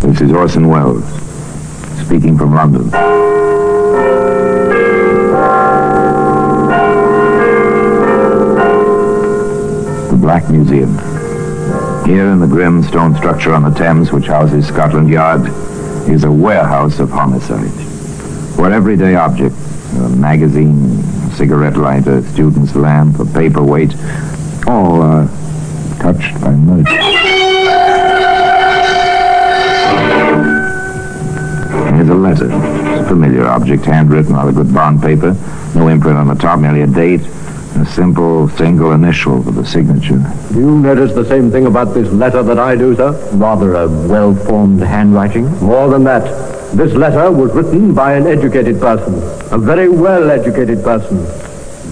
This is Orson Welles, speaking from London. The Black Museum. Here in the grim stone structure on the Thames, which houses Scotland Yard, is a warehouse of homicide, where everyday objects, a magazine, a cigarette lighter, a student's lamp, a paperweight, all are touched by murder. Here's a letter. It's a familiar object, handwritten on a good bond paper, no imprint on the top, merely a date, a simple single initial for the signature. Do you notice the same thing about this letter that I do, sir? Rather a well-formed handwriting. More than that, this letter was written by an educated person, a very well-educated person.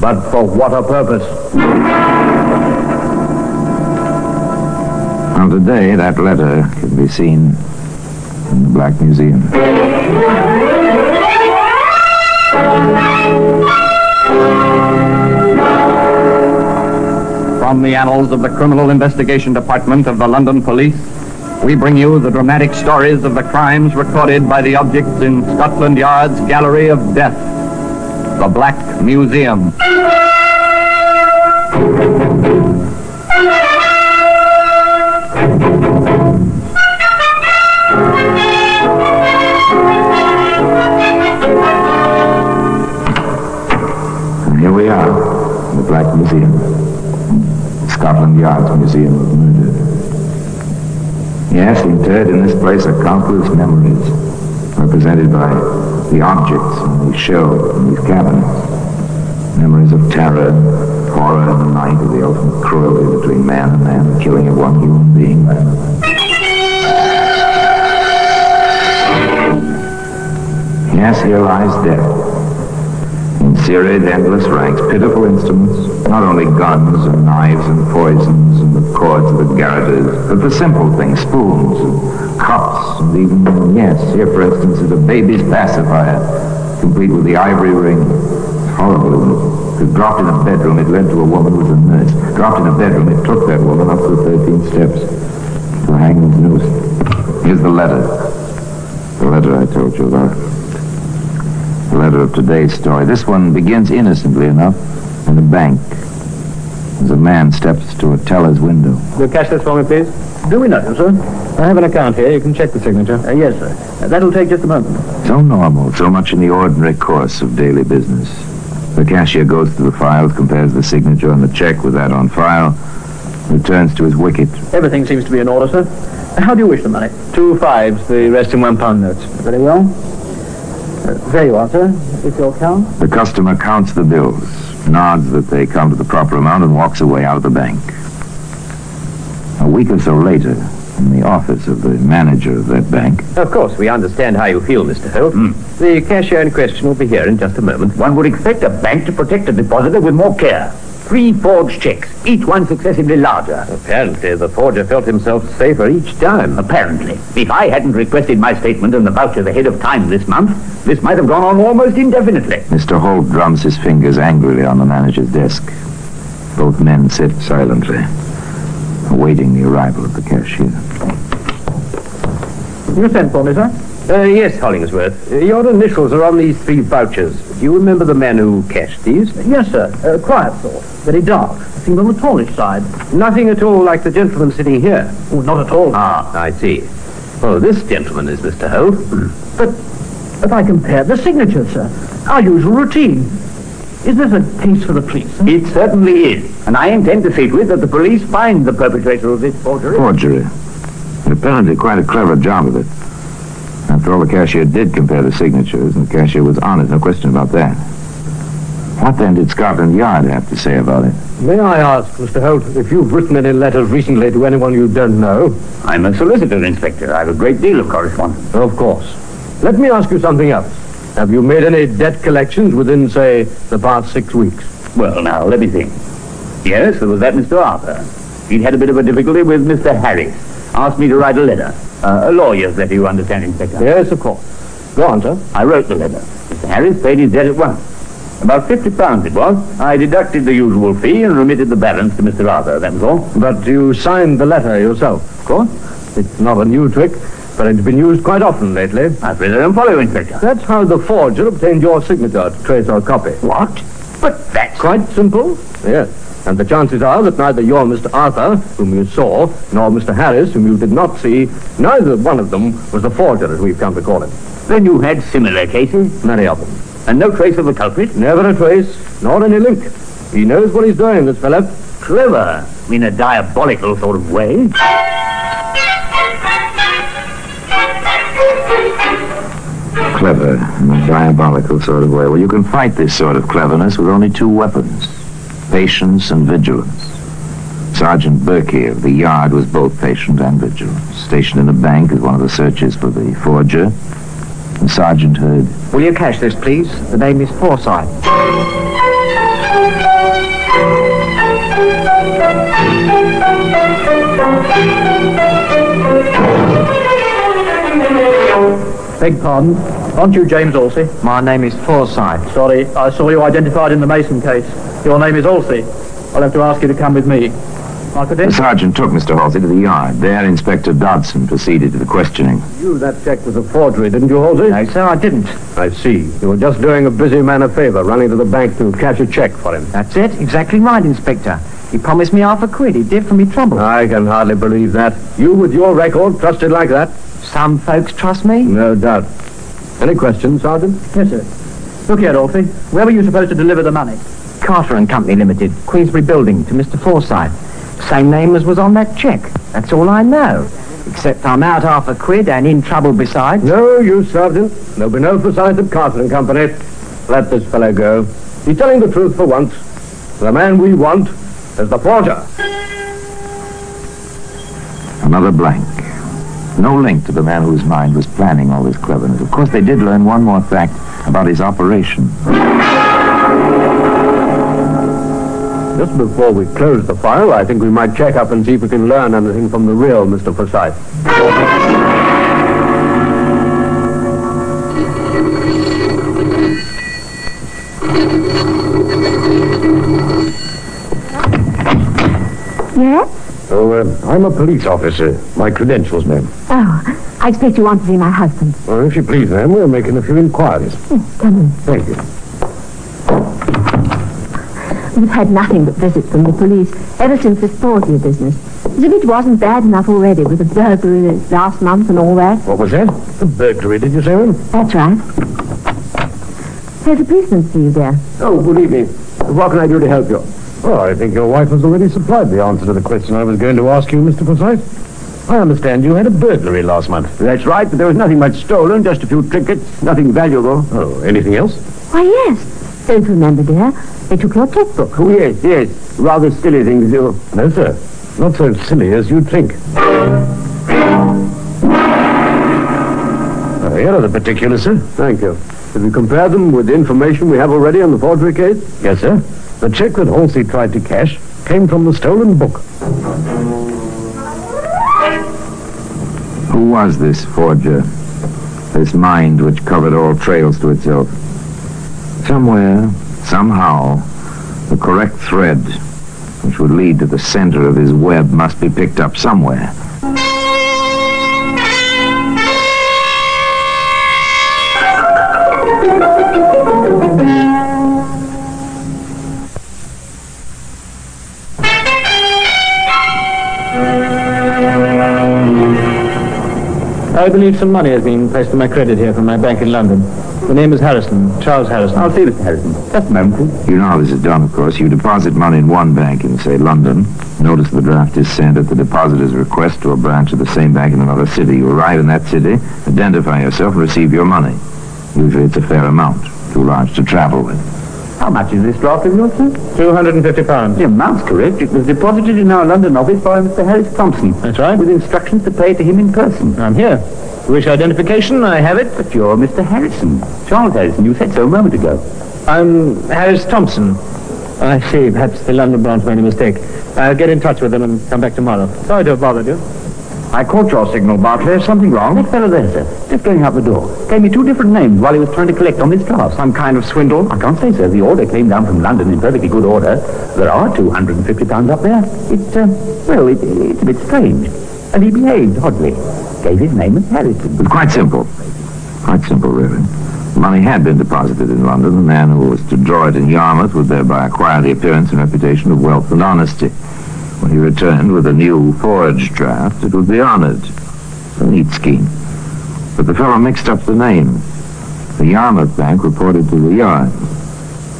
But for what a purpose? Now today, that letter can be seen in the Black Museum. From the annals of the Criminal Investigation Department of the London Police, we bring you the dramatic stories of the crimes recorded by the objects in Scotland Yard's Gallery of Death, the Black Museum. And here we are, in the Black Museum. Scotland Yard's Museum of Murder. Yes, interred in this place are countless memories, represented by the objects on these shelves and these cabinets. Memories of terror, horror in the night, of the ultimate cruelty between man and man, the killing of one human being by another. Yes, here lies death. In serried, endless ranks, pitiful instruments, not only guns and knives and poisons and the cords of the garroters, but the simple things, spoons and cups and even, yes, here for instance is a baby's pacifier, complete with the ivory ring. It's horrible, isn't it? Because dropped in a bedroom, it led to a woman with a nurse. Dropped in a bedroom, it took that woman up the 13 steps to a hangman's noose. Here's the letter. The letter I told you about. The letter of today's story. This one begins innocently enough in a bank. As a man steps to a teller's window. Will you cash this for me, please? Do we know, sir? I have an account here. You can check the signature. Yes, sir. That'll take just a moment. So normal, so much in the ordinary course of daily business. The cashier goes through the files, compares the signature on the check with that on file, returns to his wicket. Everything seems to be in order, sir. How do you wish the money? 2 5s, the rest in £1 notes. Very well. There you are, sir. If you'll count. The customer counts the bills, nods that they come to the proper amount, and walks away out of the bank. A week or so later, in the office of the manager of that bank. Of course, we understand how you feel, Mr. Holt. The cashier in question will be here in just a moment. One would expect a bank to protect a depositor with more care. 3 forged checks, each one successively larger. Apparently, the forger felt himself safer each time. Apparently. If I hadn't requested my statement and the voucher ahead of time this month, this might have gone on almost indefinitely. Mr. Holt drums his fingers angrily on the manager's desk. Both men sit silently, awaiting the arrival of the cashier. You sent for me, sir? Yes, Hollingsworth. Your initials are on these 3 vouchers. Do you remember the man who cashed these? Yes, sir. Quiet sort. Very dark. Seemed on the tallish side. Nothing at all like the gentleman sitting here. Oh, not at all. Ah, I see. Oh, this gentleman is Mr. Holt. But if I compare the signatures, sir, our usual routine. Is this a case for the police, sir? It certainly is. And I intend to see to it that the police find the perpetrator of this forgery. Forgery. And apparently quite a clever job of it. After all, the cashier did compare the signatures, and the cashier was honest, no question about that. What then did Scotland Yard have to say about it? May I ask, Mr. Holt, if you've written any letters recently to anyone you don't know? I'm a solicitor, Inspector. I have a great deal of correspondence. Of course. Let me ask you something else. Have you made any debt collections within, say, the past 6 weeks? Well, now, let me think. Yes, there was that Mr. Arthur. He'd had a bit of a difficulty with Mr. Harris. Asked me to write a letter. A lawyer's letter, you understand, Inspector. Yes, of course. Go on, sir. I wrote the letter. Mr. Harris paid his debt at once. About £50 it was. I deducted the usual fee and remitted the balance to Mr. Arthur, that was all. But you signed the letter yourself? Of course. It's not a new trick. but it's been used quite often lately. I've read it and follow, Inspector. That's how the forger obtained your signature to trace our copy. What? But that's... Quite simple, yes. And the chances are that neither your Mr. Arthur, whom you saw, nor Mr. Harris, whom you did not see, neither one of them was the forger, as we've come to call him. Then you had similar cases? Many of them. And no trace of the culprit? Never a trace, nor any link. He knows what he's doing, this fellow. Clever, in a diabolical sort of way. Clever in a diabolical sort of way. Well, you can fight this sort of cleverness with only two weapons: patience and vigilance. Sergeant Berkey of the Yard was both patient and vigilant. Stationed in the bank as one of the searchers for the forger. And Sergeant heard... Will you cash this, please? The name is Forsythe. Beg pardon. Aren't you James Alsey? My name is Forsythe. Sorry, I saw you identified in the Mason case. Your name is Alsey. I'll have to ask you to come with me. My The credentials? sergeant took Mr. Halsey to the Yard. There, Inspector Dodson proceeded to the questioning. You, that check was a forgery, didn't you, Halsey? No, sir, I didn't. I see. You were just doing a busy man a favor, running to the bank to cash a check for him. That's it. Exactly right, Inspector. He promised me £500. He did for me trouble. I can hardly believe that. You, with your record, trusted like that? Some folks trust me. No doubt. Any questions, Sergeant? Yes, sir. Look here, Alsey. Where were you supposed to deliver the money? Carter and Company Limited, Queensbury Building, to Mr. Forsythe. Same name as was on that cheque. That's all I know. Except I'm out £500 and in trouble besides. No use, Sergeant. There'll be no Forsythe at Carter and Company. Let this fellow go. He's telling the truth for once. The man we want is the forger. Another blank. No link to the man whose mind was planning all this cleverness. Of course, they did learn one more fact about his operation. Just before we close the file, I think we might check up and see if we can learn anything from the real Mr. Forsythe. Yes? Oh, I'm a police officer. My credentials, ma'am. Oh, I expect you want to see my husband. Well, if you please, ma'am, we're making a few inquiries. Yes, come in. Thank you. We've had nothing but visits from the police ever since this Forsythe business. As if it wasn't bad enough already with the burglary last month and all that. What was that? A burglary, did you say, ma'am? That's right. There's a policeman to see you there. Oh, good evening. What can I do to help you? Well, I think your wife has already supplied the answer to the question I was going to ask you, Mr. Forsythe. I understand you had a burglary last month. That's right, but there was nothing much stolen, just a few trinkets, nothing valuable. Oh, anything else? Why, yes. Don't you remember, dear? They took your checkbook. Oh, yes. Rather silly things, too. No, sir. Not so silly as you'd think. Here are the particulars, sir. Thank you. Did we compare them with the information we have already on the forgery case? Yes, sir. The check that Halsey tried to cash came from the stolen book. Who was this forger? This mind which covered all trails to itself? Somewhere, somehow, the correct thread which would lead to the center of his web must be picked up somewhere. I believe some money has been placed to my credit here from my bank in London. The name is Harrison, Charles Harrison. I'll see Mr. Harrison. Just a moment, please. You know how this is done, of course. You deposit money in one bank in, say, London. Notice the draft is sent at the depositor's request to a branch of the same bank in another city. You arrive in that city, identify yourself, and receive your money. Usually it's a fair amount, too large to travel with. How much is this draft of yours, sir? £250. The amount's correct. It was deposited in our London office by Mr. Harris Thompson. That's right. With instructions to pay to him in person. I'm here. You wish identification? I have it. But you're Mr. Harrison. Charles Harrison, you said so a moment ago. I'm Harris Thompson. I see. Perhaps the London branch made a mistake. I'll get in touch with them and come back tomorrow. Sorry to have bothered you. I caught your signal, Barclay. Something wrong? That fellow there, sir, just going out the door, gave me two different names while he was trying to collect on this draft. Some kind of swindle? I can't say, sir. The order came down from London in perfectly good order. There are £250 up there. It's a bit strange. And he behaved oddly. Gave his name as Harrison. It was quite simple. Quite simple, really. The money had been deposited in London. The man who was to draw it in Yarmouth would thereby acquire the appearance and reputation of wealth and honesty. When he returned with a new forged draft, it would be honored. A neat scheme. But the fellow mixed up the name. The Yarmouth Bank reported to the Yard.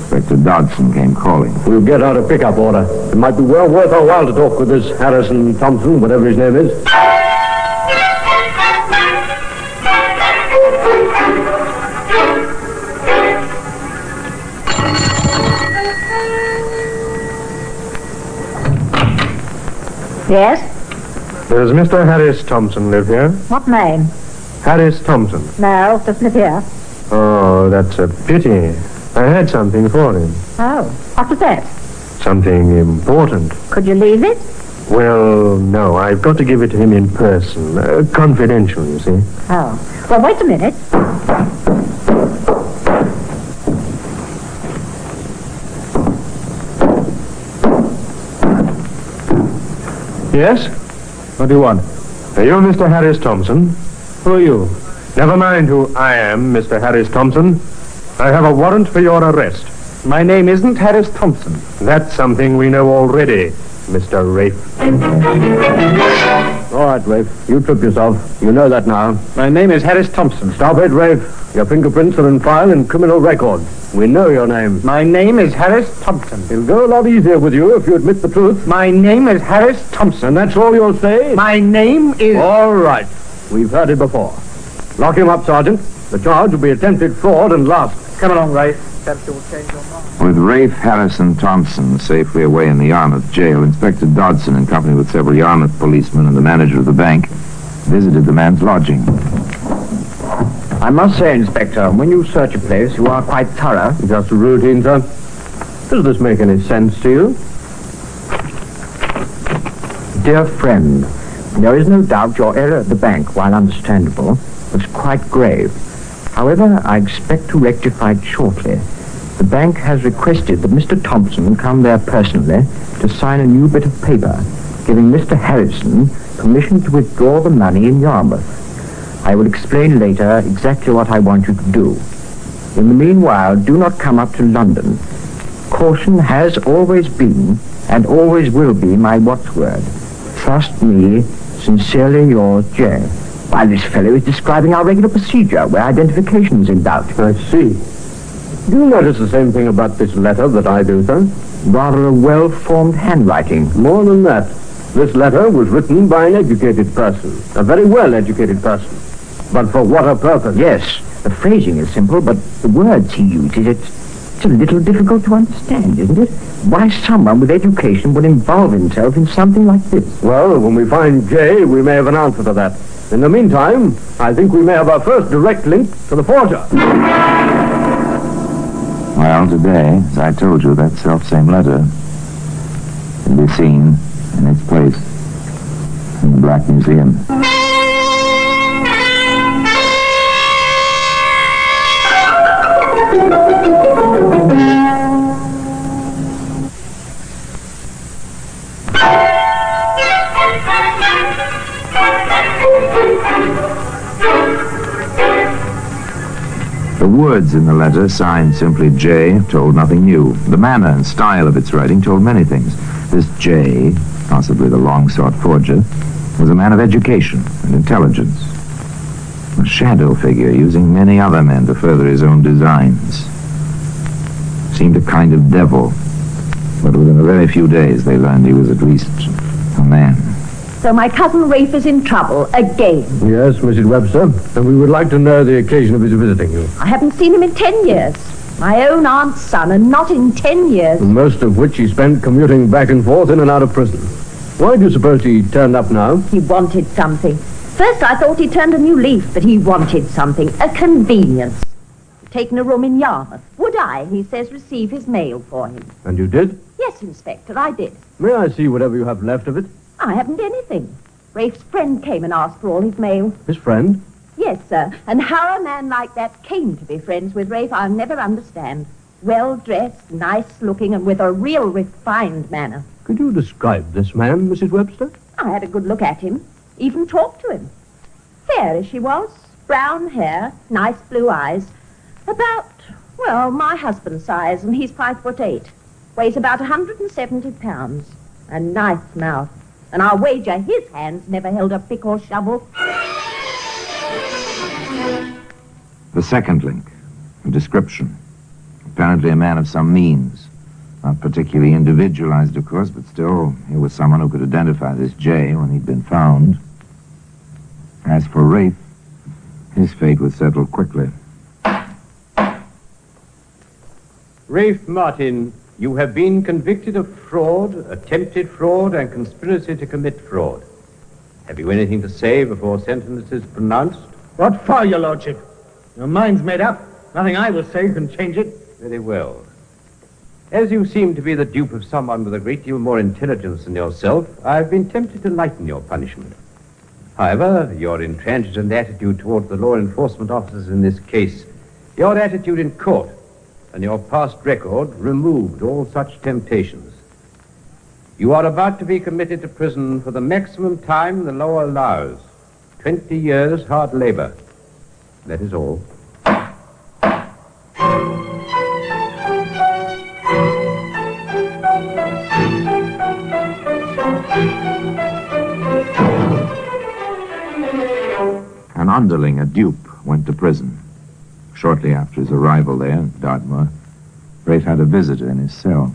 Inspector Dodson came calling. We'll get out a pickup order. It might be well worth our while to talk with this Harrison Thompson, whatever his name is. Yes? Does Mr. Harris Thompson live here? What name? Harris Thompson. No, doesn't live here. Oh, that's a pity. I had something for him. Oh, what was that? Something important. Could you leave it? Well, no, I've got to give it to him in person. Confidential, you see. Oh. Well, wait a minute. Yes? What do you want? Are you Mr. Harris Thompson? Who are you? Never mind who I am, Mr. Harris Thompson. I have a warrant for your arrest. My name isn't Harris Thompson. That's something we know already, Mr. Rafe. All right, Rafe. You trip yourself. You know that now. My name is Harris Thompson. Stop it, Rafe. Your fingerprints are in file in criminal record. We know your name. My name is Harris Thompson. It'll go a lot easier with you if you admit the truth. My name is Harris Thompson. And that's all you'll say? My name is... All right. We've heard it before. Lock him up, Sergeant. The charge will be attempted fraud and larceny. Come along, Rafe. Perhaps you'll change your mind. With Rafe Harrison Thompson safely away in the Yarmouth jail, Inspector Dodson, in company with several Yarmouth policemen and the manager of the bank, visited the man's lodging. I must say, Inspector, when you search a place, you are quite thorough. Just a routine, sir. Does this make any sense to you? Dear friend, there is no doubt your error at the bank, while understandable, was quite grave. However, I expect to rectify it shortly. The bank has requested that Mr. Thompson come there personally to sign a new bit of paper, giving Mr. Harrison permission to withdraw the money in Yarmouth. I will explain later exactly what I want you to do. In the meanwhile, do not come up to London. Caution has always been and always will be my watchword. Trust me, sincerely yours, J. While this fellow is describing our regular procedure where identification is in doubt. I see. Do you notice the same thing about this letter that I do, sir? Rather a well-formed handwriting. More than that, this letter was written by an educated person, a very well-educated person. But for what a purpose? Yes, the phrasing is simple, but the words he uses, it's a little difficult to understand, isn't it? Why someone with education would involve himself in something like this? Well, when we find J, we may have an answer to that. In the meantime, I think we may have our first direct link to the forger. Well, today, as I told you, that self-same letter can be seen in its place in the Black Museum. The words in the letter, signed simply J, told nothing new. The manner and style of its writing told many things. This J, possibly the long-sought forger, was a man of education and intelligence. A shadow figure using many other men to further his own designs. Seemed a kind of devil, but within a very few days they learned he was at least a man. So my cousin Rafe is in trouble again. Yes, Mrs. Webster, and we would like to know the occasion of his visiting you. I haven't seen him in 10 years. My own aunt's son, and not in 10 years. Most of which he spent commuting back and forth in and out of prison. Why do you suppose he turned up now? He wanted something. First I thought he turned a new leaf, but he wanted something. A convenience. Taken a room in Yarmouth. Would I, he says, receive his mail for him? And you did? Yes, Inspector, I did. May I see whatever you have left of it? I haven't anything. Rafe's friend came and asked for all his mail. His friend? Yes, sir. And how a man like that came to be friends with Rafe, I'll never understand. Well-dressed, nice-looking, and with a real refined manner. Could you describe this man, Mrs. Webster? I had a good look at him. Even talked to him. Fair as she was. Brown hair, nice blue eyes. About, well, my husband's size, and he's 5'8". Weighs about 170 pounds. A nice mouth. And I'll wager his hands never held a pick or shovel. The second link, a description. Apparently a man of some means. Not particularly individualized, of course, but still, he was someone who could identify this J when he'd been found. As for Rafe, his fate was settled quickly. Rafe Martin, you have been convicted of fraud, attempted fraud, and conspiracy to commit fraud. Have you anything to say before sentence is pronounced? What for, your lordship? Your mind's made up. Nothing I will say can change it. Very well. As you seem to be the dupe of someone with a great deal more intelligence than yourself, I've been tempted to lighten your punishment. However, your intransigent attitude toward the law enforcement officers in this case, your attitude in court, and your past record removed all such temptations. You are about to be committed to prison for the maximum time the law allows. 20 years hard labor. That is all. An underling, a dupe, went to prison. Shortly after his arrival there, Dartmoor, Rafe had a visitor in his cell.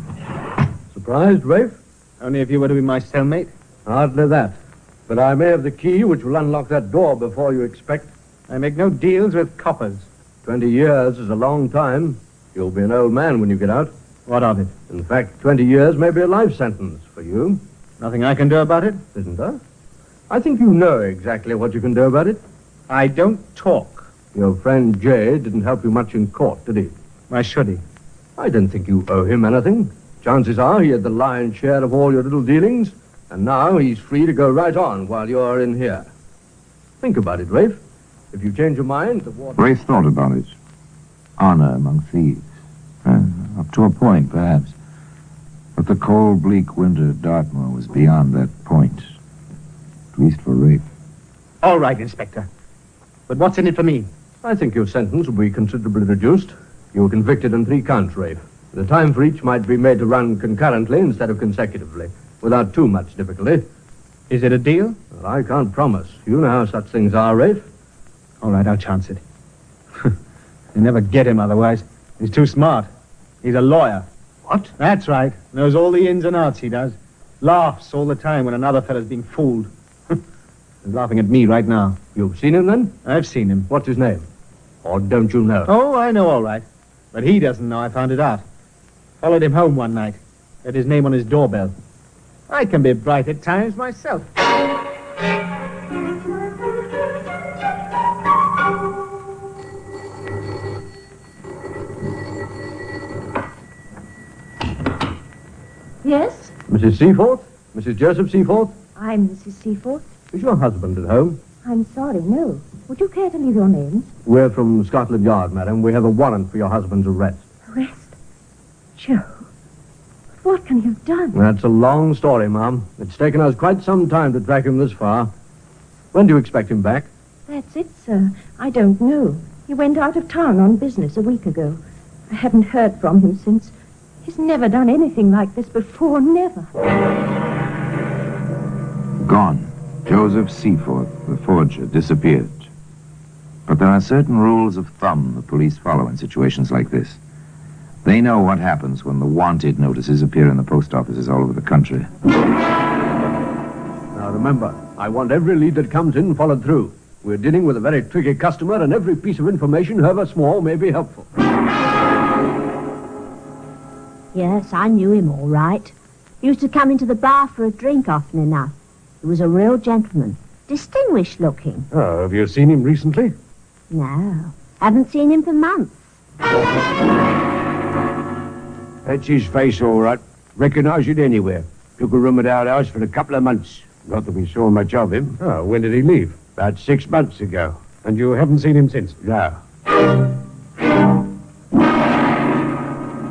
Surprised, Rafe? Only if you were to be my cellmate. Hardly that. But I may have the key which will unlock that door before you expect. I make no deals with coppers. 20 years is a long time. You'll be an old man when you get out. What of it? In fact, 20 years may be a life sentence for you. Nothing I can do about it? Isn't there? I think you know exactly what you can do about it. I don't talk. Your friend Jay didn't help you much in court, did he? Why should he? I don't think you owe him anything. Chances are he had the lion's share of all your little dealings, and now he's free to go right on while you're in here. Think about it, Rafe. If you change your mind, the water... Rafe thought about it. Honor among thieves. Up to a point, perhaps. But the cold, bleak winter at Dartmoor was beyond that point. At least for Rafe. All right, Inspector. But what's in it for me? I think your sentence will be considerably reduced. You were convicted on 3 counts, Rafe. The time for each might be made to run concurrently instead of consecutively, without too much difficulty. Is it a deal? Well, I can't promise. You know how such things are, Rafe. All right, I'll chance it. You never get him otherwise. He's too smart. He's a lawyer. What? That's right. Knows all the ins and outs, he does. Laughs all the time when another fella's being fooled. He's laughing at me right now. You've seen him, then? I've seen him. What's his name? Or don't you know? Oh, I know all right. But he doesn't know I found it out. Followed him home one night. Had his name on his doorbell. I can be bright at times myself. Yes? Mrs. Seaforth? Mrs. Joseph Seaforth? I'm Mrs. Seaforth. Is your husband at home? I'm sorry, no. Would you care to leave your names? We're from Scotland Yard, madam. We have a warrant for your husband's arrest. Arrest? Joe, what can you have done? That's a long story, Ma'am. It's taken us quite some time to track him this far. When do you expect him back? That's it, sir. I don't know. He went out of town on business a week ago. I haven't heard from him since. He's never done anything like this before, never. Gone. Joseph Seaforth, the forger, disappeared. But there are certain rules of thumb the police follow in situations like this. They know what happens when the wanted notices appear in the post offices all over the country. Now remember, I want every lead that comes in followed through. We're dealing with a very tricky customer, and every piece of information, however small, may be helpful. Yes, I knew him all right. He used to come into the bar for a drink often enough. He was a real gentleman. Distinguished looking. Oh, have you seen him recently? No, haven't seen him for months. That's his face, all right. Recognize it anywhere. Took a room at our house for a couple of months. Not that we saw much of him. Oh, when did he leave? About 6 months ago. And you haven't seen him since? No.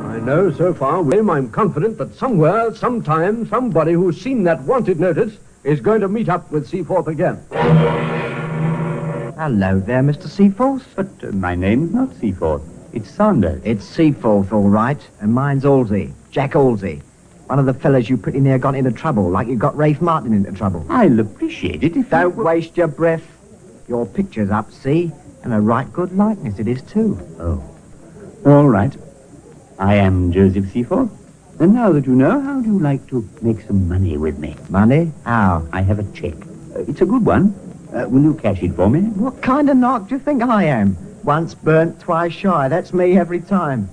I know so far, William, I'm confident that somewhere, sometime, somebody who's seen that wanted notice is going to meet up with Seaforth again. Hello there, Mr. Seaforth. But my name's not Seaforth. It's Saunders. It's Seaforth, all right. And mine's Halsey. Jack Halsey. One of the fellas you pretty near got into trouble, like you got Rafe Martin into trouble. I'll appreciate it if Don't waste your breath. Your picture's up, see? And a right good likeness it is, too. Oh. All right. I am Joseph Seaforth. And now that you know, how do you like to make some money with me? Money? How? I have a check. It's a good one. Will you cash it for me? What kind of knock do you think I am? Once burnt, twice shy. That's me every time.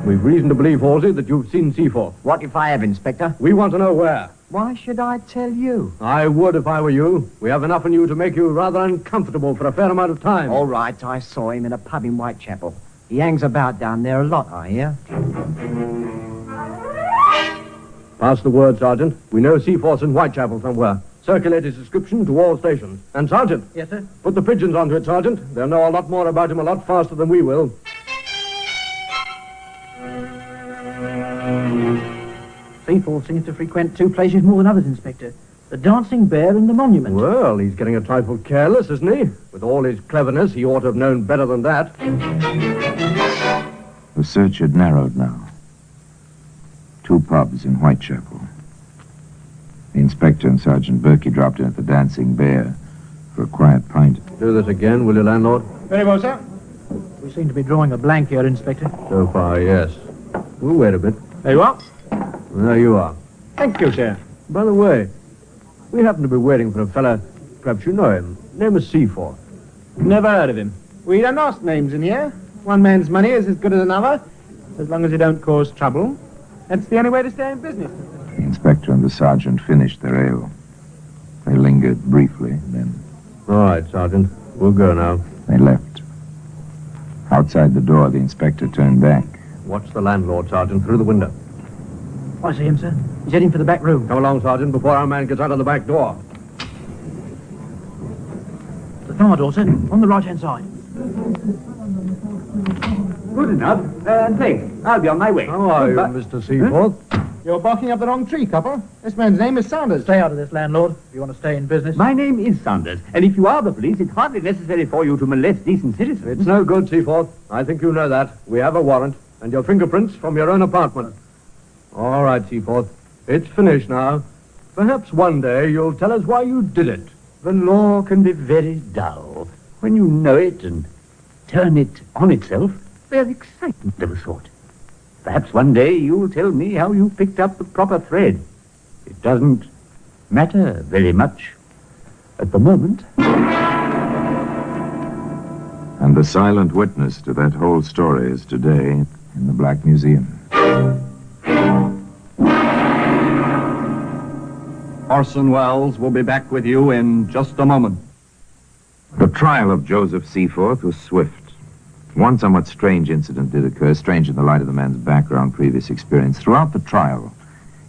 We've reason to believe, Halsey, that you've seen Seaforth. What if I have, Inspector? We want to know where. Why should I tell you? I would if I were you. We have enough in you to make you rather uncomfortable for a fair amount of time. All right, I saw him in a pub in Whitechapel. He hangs about down there a lot, I hear. Pass the word, Sergeant. We know Seaforth's in Whitechapel somewhere. Circulate his description to all stations. And, Sergeant. Yes, sir? Put the pigeons onto it, Sergeant. They'll know a lot more about him a lot faster than we will. Seaforth seems to frequent two places more than others, Inspector. The Dancing Bear and the Monument. Well, he's getting a trifle careless, isn't he? With all his cleverness, he ought to have known better than that. The search had narrowed now. 2 pubs in Whitechapel. The inspector and Sergeant Berkey dropped in at the Dancing Bear for a quiet pint. Do this again, will you, landlord? Very well, sir. We seem to be drawing a blank here, Inspector. So far, yes. We'll wait a bit. There you are. There you are. Thank you, sir. By the way, we happen to be waiting for a fella, perhaps you know him. Name is Seaforth. Never heard of him. We don't ask names in here. One man's money is as good as another, as long as you don't cause trouble. That's the only way to stay in business. The inspector and the sergeant finished their ale. They lingered briefly, then All right, Sergeant. We'll go now. they left. Outside the door, the inspector turned back. Watch the landlord, Sergeant, through the window. I see him, sir. He's heading for the back room. Come along, Sergeant, before our man gets out of the back door. The fire door, sir. On the right-hand side. Good enough. Thanks. I'll be on my way. How are you, Mr. Seaforth? You're barking up the wrong tree, copper. This man's name is Saunders. Stay out of this, landlord, if you want to stay in business. My name is Saunders, and if you are the police, it's hardly necessary for you to molest decent citizens. It's no good, Seaforth. I think you know that. We have a warrant, and your fingerprints from your own apartment. All right, Seaforth. It's finished now. Perhaps one day you'll tell us why you did it. The law can be very dull. When you know it and turn it on itself, there's excitement of a sort. Perhaps one day you'll tell me how you picked up the proper thread. It doesn't matter very much at the moment. And the silent witness to that whole story is today in the Black Museum. Orson Welles will be back with you in just a moment. The trial of Joseph Seaforth was swift. One somewhat strange incident did occur, strange in the light of the man's background, previous experience. Throughout the trial,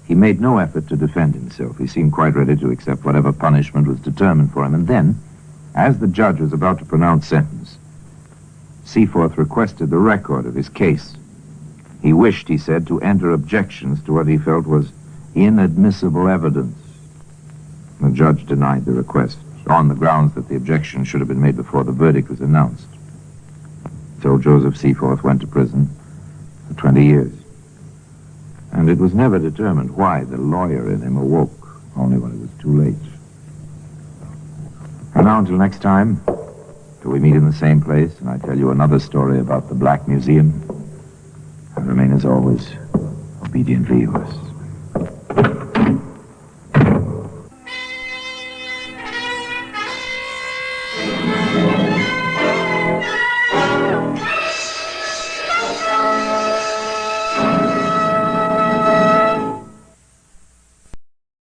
he made no effort to defend himself. He seemed quite ready to accept whatever punishment was determined for him. And then, as the judge was about to pronounce sentence, Seaforth requested the record of his case. He wished, he said, to enter objections to what he felt was inadmissible evidence. The judge denied the request on the grounds that the objection should have been made before the verdict was announced. So Joseph Seaforth went to prison for 20 years. And it was never determined why the lawyer in him awoke, only when it was too late. And now until next time, till we meet in the same place and I tell you another story about the Black Museum, I remain as always obediently yours.